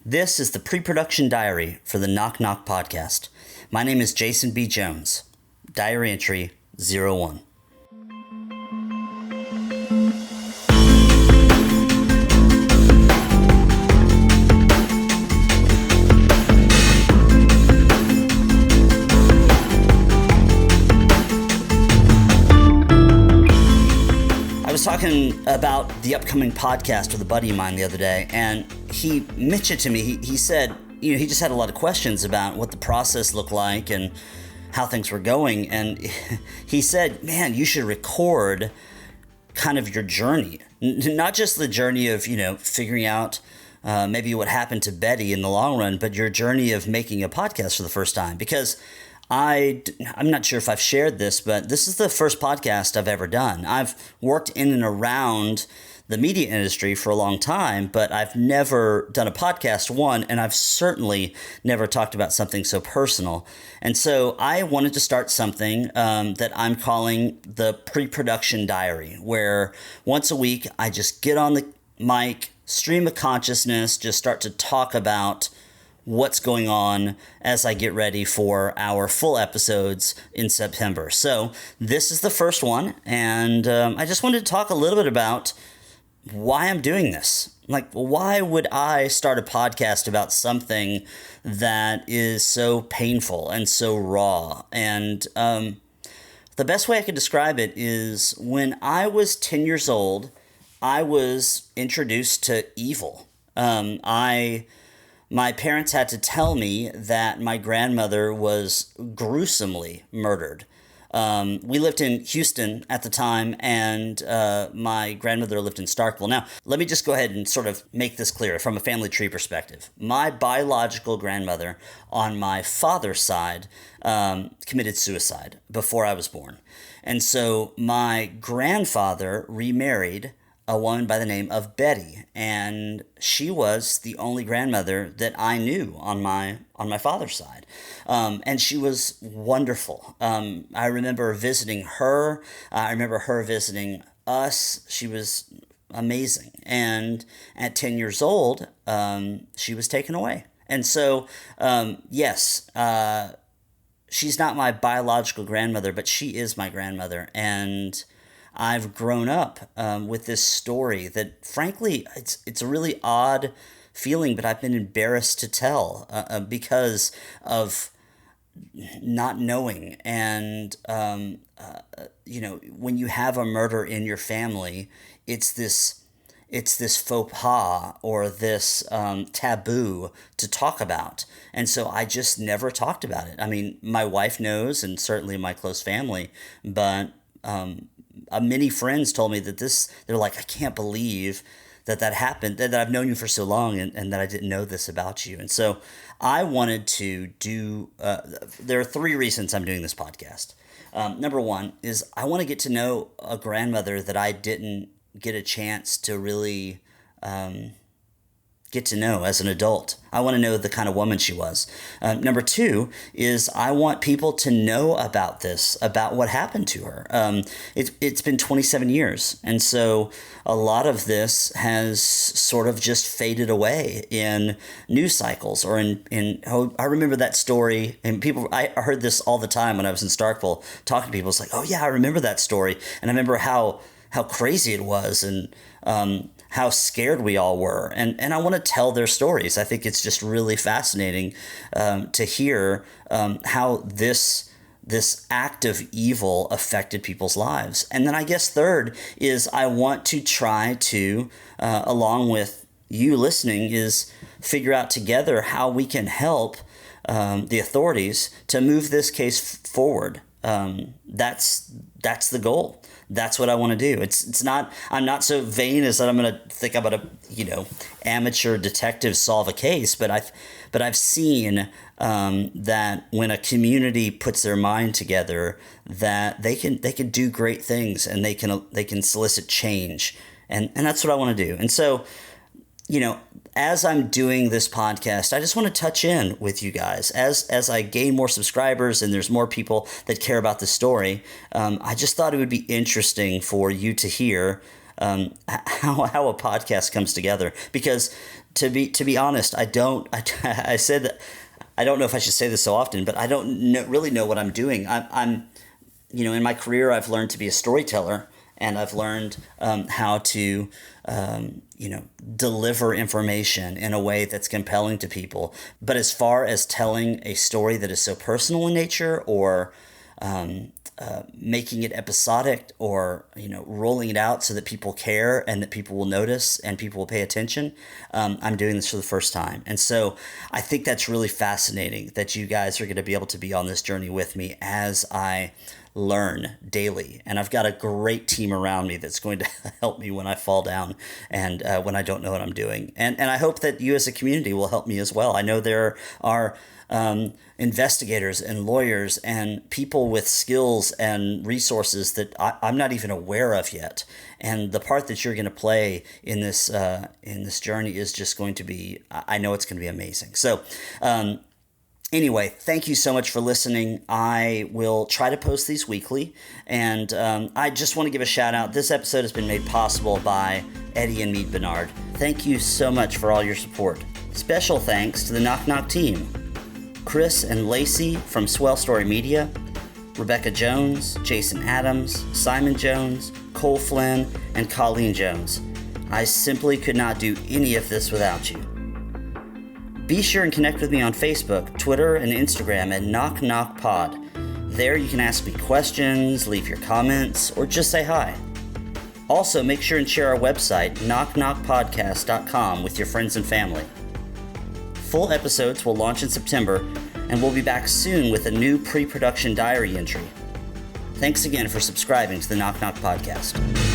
This is the pre-production diary for the Knock Knock podcast. My name is Jason B. Jones. Diary entry 01. I was talking about the upcoming podcast with a buddy of mine the other day, and he mentioned to me, he said, he just had a lot of questions about what the process looked like and how things were going. And he said, man, you should record kind of your journey, not just the journey of, figuring out maybe what happened to Betty in the long run, but your journey of making a podcast for the first time. Because I'm not sure if I've shared this, but this is the first podcast I've ever done. I've worked in and around the media industry for a long time, but I've never done a podcast, and I've certainly never talked about something so personal. And so I wanted to start something that I'm calling the pre-production diary, where once a week I just get on the mic, stream of consciousness, just start to talk about what's going on as I get ready for our full episodes in September. So this is the first one, and I just wanted to talk a little bit about why I'm doing this. Like, why would I start a podcast about something that is so painful and so raw? And the best way I could describe it is when I was 10 years old, I was introduced to evil. My parents had to tell me that my grandmother was gruesomely murdered. We lived in Houston at the time, and my grandmother lived in Starkville. Now, let me just go ahead and sort of make this clear from a family tree perspective. My biological grandmother on my father's side committed suicide before I was born. And so my grandfather remarried a woman by the name of Betty, and she was the only grandmother that I knew on my father's side, and she was wonderful. I remember visiting her. I remember her visiting us. She was amazing, and at 10 years old, she was taken away. And so, yes, she's not my biological grandmother, but she is my grandmother, and I've grown up with this story that, frankly, it's a really odd feeling, but I've been embarrassed to tell because of not knowing. And, when you have a murder in your family, it's this faux pas or this taboo to talk about. And so I just never talked about it. I mean, my wife knows, and certainly my close family, but many friends told me that they're like, I can't believe that happened, that I've known you for so long and that I didn't know this about you. And so I wanted to do, there are three reasons I'm doing this podcast. Number one is I want to get to know a grandmother that I didn't get a chance to really get to know as an adult. I want to know the kind of woman she was. Number two is I want people to know about this, about what happened to her. It's been 27 years. And so a lot of this has sort of just faded away in news cycles or I remember that story, and I heard this all the time when I was in Starkville talking to people. It's like, oh yeah, I remember that story. And I remember how crazy it was, and how scared we all were. And I want to tell their stories. I think it's just really fascinating to hear how this act of evil affected people's lives. And then I guess third is I want to try to, along with you listening, is figure out together how we can help the authorities to move this case forward. That's the goal. That's what I want to do. It's not, I'm not so vain as that I'm going to think I'm going to, amateur detective solve a case, but I've seen that when a community puts their mind together, that they can do great things, and they can solicit change. And that's what I want to do. And so, as I'm doing this podcast, I just want to touch in with you guys. As I gain more subscribers and there's more people that care about the story, I just thought it would be interesting for you to hear how a podcast comes together. Because to be honest, I don't. I said that I don't know if I should say this so often, but I don't really know what I'm doing. I'm in my career, I've learned to be a storyteller, and I've learned how to deliver information in a way that's compelling to people. But as far as telling a story that is so personal in nature, or making it episodic, or rolling it out so that people care and that people will notice and people will pay attention, I'm doing this for the first time. And so I think that's really fascinating that you guys are going to be able to be on this journey with me as I learn daily. And I've got a great team around me that's going to help me when I fall down and when I don't know what I'm doing. And I hope that you as a community will help me as well. I know there are investigators and lawyers and people with skills and resources that I'm not even aware of yet. And the part that you're going to play in this journey is just going to be, I know it's going to be amazing. So, anyway, thank you so much for listening. I will try to post these weekly, and I just want to give a shout out. This episode has been made possible by Eddie and Meade Bernard. Thank you so much for all your support. Special thanks to the Knock Knock team: Chris and Lacey from Swell Story Media, Rebecca Jones, Jason Adams, Simon Jones, Cole Flynn, and Colleen Jones. I simply could not do any of this without you. Be sure and connect with me on Facebook, Twitter, and Instagram at Knock Knock Pod. There you can ask me questions, leave your comments, or just say hi. Also, make sure and share our website, knockknockpodcast.com, with your friends and family. Full episodes will launch in September, and we'll be back soon with a new pre-production diary entry. Thanks again for subscribing to the Knock Knock Podcast.